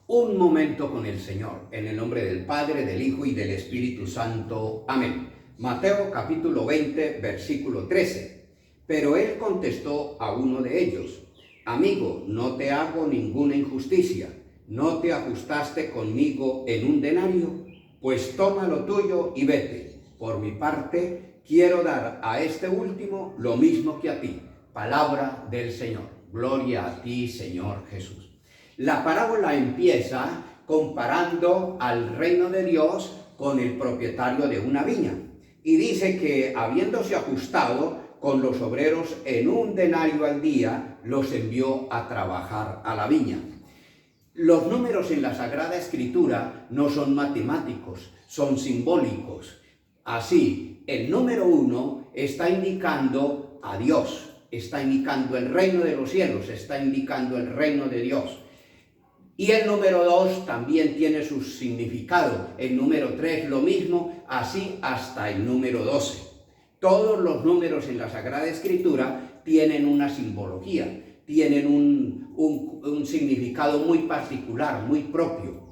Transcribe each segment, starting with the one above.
Un momento con el Señor, en el nombre del Padre, del Hijo y del Espíritu Santo. Amén. Mateo capítulo 20, versículo 13. Pero él contestó a uno de ellos: Amigo, no te hago ninguna injusticia. ¿No te ajustaste conmigo en un denario? Pues toma lo tuyo y vete. Por mi parte, quiero dar a este último lo mismo que a ti. Palabra del Señor. Gloria a ti, Señor Jesús. La parábola empieza comparando al reino de Dios con el propietario de una viña. Y dice que, habiéndose ajustado con los obreros en un denario al día, los envió a trabajar a la viña. Los números en la Sagrada Escritura no son matemáticos, son simbólicos. Así, el número 1 está indicando a Dios, está indicando el reino de los cielos, está indicando el reino de Dios. Y el número 2 también tiene su significado, el número 3 lo mismo, así hasta el número 12. Todos los números en la Sagrada Escritura tienen una simbología, tienen un significado muy particular, muy propio.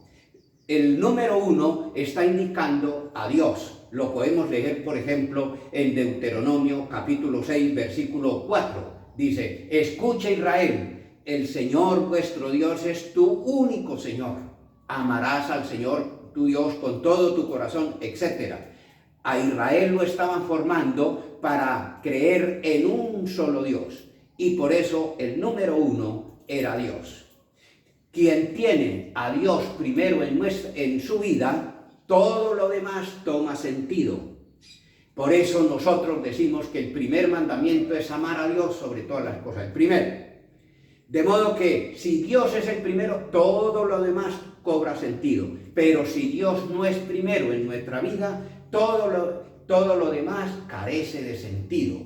El número 1 está indicando a Dios. Lo podemos leer, por ejemplo, en Deuteronomio capítulo 6, versículo 4. Dice: Escucha, Israel, el Señor vuestro Dios es tu único Señor. Amarás al Señor tu Dios con todo tu corazón, etc. A Israel lo estaban formando para creer en un solo Dios. Y por eso el número 1 era Dios. Quien tiene a Dios primero en su vida, todo lo demás toma sentido. Por eso nosotros decimos que el primer mandamiento es amar a Dios sobre todas las cosas. El primero. De modo que si Dios es el primero, todo lo demás cobra sentido. Pero si Dios no es primero en nuestra vida, todo lo demás carece de sentido.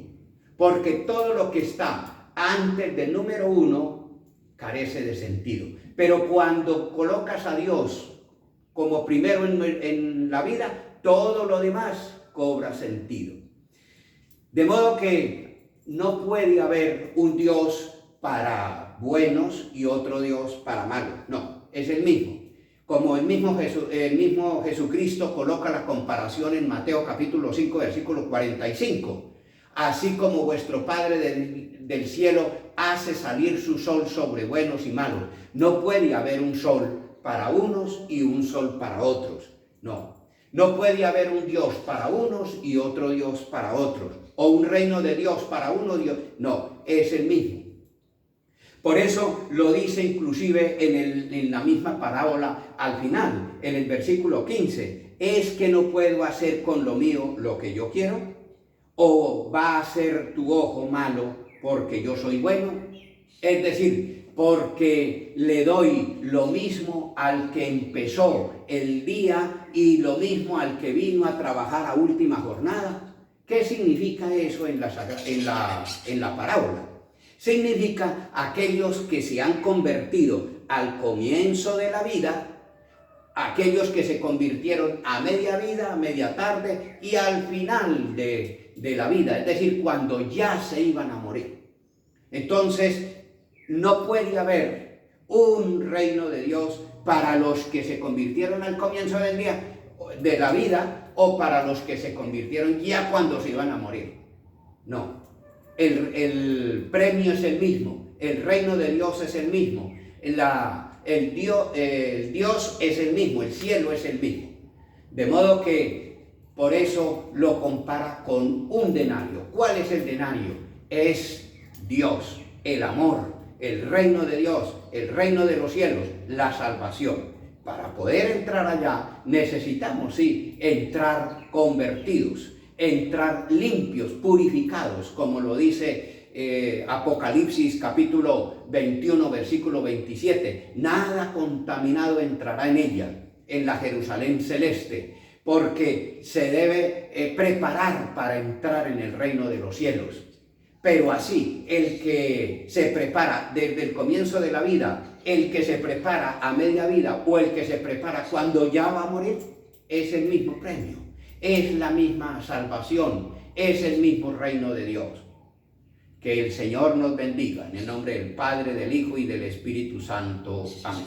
Porque todo lo que está antes del número 1 carece de sentido. Pero cuando colocas a Dios como primero en la vida, todo lo demás cobra sentido. De modo que no puede haber un Dios para buenos y otro Dios para malos. No, es el mismo. Como el mismo Jesucristo coloca la comparación en Mateo capítulo 5, versículo 45. Así como vuestro Padre del cielo hace salir su sol sobre buenos y malos. No puede haber un sol para unos y un sol para otros. No. No puede haber un Dios para unos y otro Dios para otros. O un reino de Dios para uno. No, es el mismo. Por eso lo dice inclusive en la misma parábola al final, en el versículo 15. ¿Es que no puedo hacer con lo mío lo que yo quiero? ¿O va a ser tu ojo malo porque yo soy bueno? Es decir, porque le doy lo mismo al que empezó el día y lo mismo al que vino a trabajar a última jornada. ¿Qué significa eso en la parábola? Significa aquellos que se han convertido al comienzo de la vida, aquellos que se convirtieron a media vida, a media tarde y al final de la vida, es decir, cuando ya se iban a morir. Entonces, no puede haber un reino de Dios para los que se convirtieron al comienzo del día, de la vida, o para los que se convirtieron ya cuando se iban a morir. No. El premio es el mismo, el reino de Dios es el mismo, el Dios es el mismo, el cielo es el mismo. De modo que por eso lo compara con un denario. ¿Cuál es el denario? Es Dios, el amor, el reino de Dios, el reino de los cielos, la salvación. Para poder entrar allá necesitamos, sí, entrar convertidos, entrar limpios, purificados, como lo dice Apocalipsis capítulo 21, versículo 27. Nada contaminado entrará en ella, en la Jerusalén celeste, porque se debe preparar para entrar en el reino de los cielos. Pero así, el que se prepara desde el comienzo de la vida, el que se prepara a media vida o el que se prepara cuando ya va a morir, es el mismo premio. Es la misma salvación, es el mismo reino de Dios. Que el Señor nos bendiga, en el nombre del Padre, del Hijo y del Espíritu Santo. Amén.